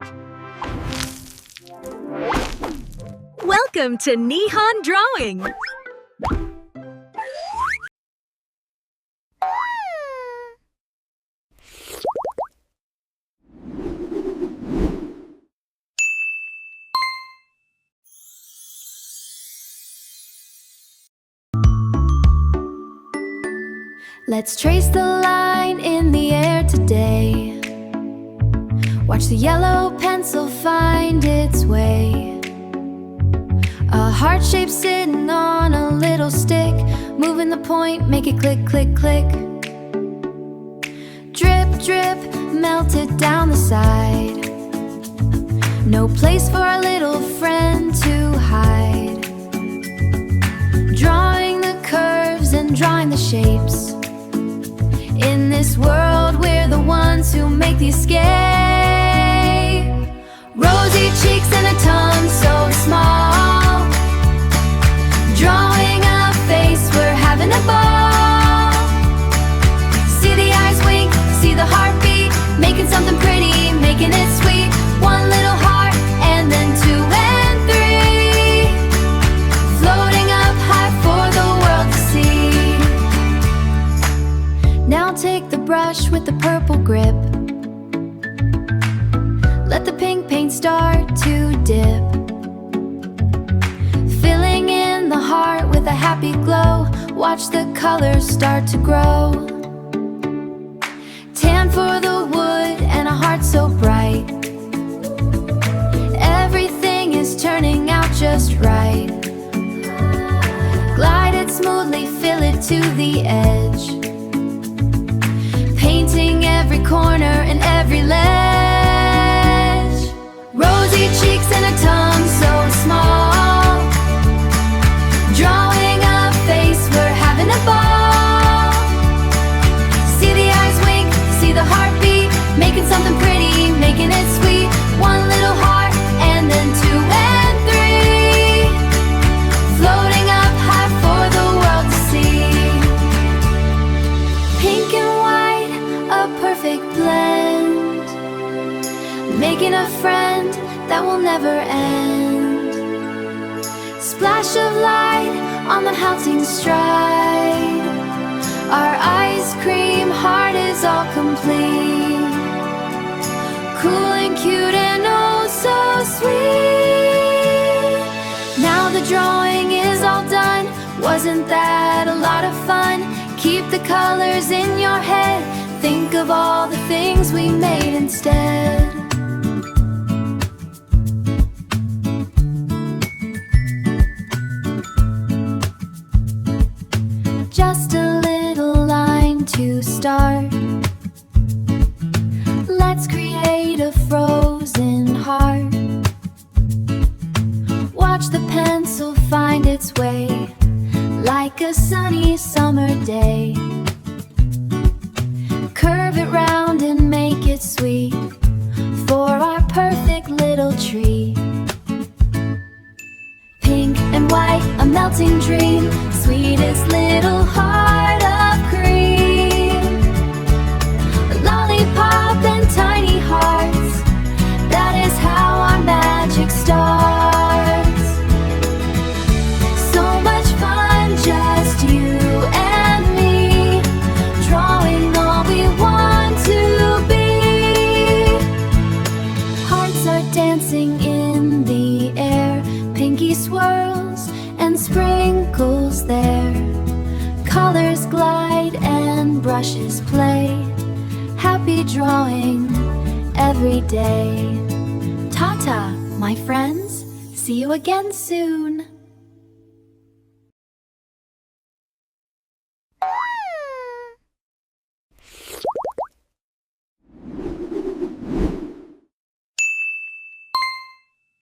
Welcome to Nehan Drawing! Let's trace the line in the air today. Watch the yellow pencil find its way. A heart shape sitting on a little stick. Moving the point, make it click, click, click. Drip, drip, melted down the side. No place for our little friend to hide. Drawing the curves and drawing the shapes. In this world, we're the ones who make the escape. Rosy cheeks and a tongue so small. Drawing a face, we're having a ball. See the eyes wink, see the heartbeat. Making something pretty, making it sweet. One little heart, and then two and three. Floating up high for the world to see. Now take the brush with the purple grip. Let the pink paint start to dip. Filling in the heart with a happy glow. Watch the colors start to grow. Tan for the wood and a heart so bright. Everything is turning out just right. Glide it smoothly, fill it to the edge. Painting every corner and every ledge. Rosy cheeks and a tongue so small. Drawing a face, we're having a ball. See the eyes wink, see the heartbeat. Making something pretty, making it sweet. One little heart, and then two and three. Floating up high for the world to see. Pink and white, a perfect blend. Making a friend that will never end. Splash of light on the melting stride. Our ice cream heart is all complete. Cool and cute and oh so sweet. Now the drawing is all done. Wasn't that a lot of fun? Keep the colors in your head. Think of all the things we made instead. Just a little line to start. Let's create a frozen heart. Watch the pencil find its way. Like a sunny summer day. Curve it round and make it sweet for our perfect little tree. Pink and white, a melting dream. Sweetest little heart of cream. A lollipop and tiny hearts. That is how our magic starts. So much fun, just you and me. Drawing all we want to be. Hearts are dancing in the air. Pinky swirls and sprinkles there. Colors glide and brushes play. Happy drawing every day. Ta-ta, my friends. See you again soon.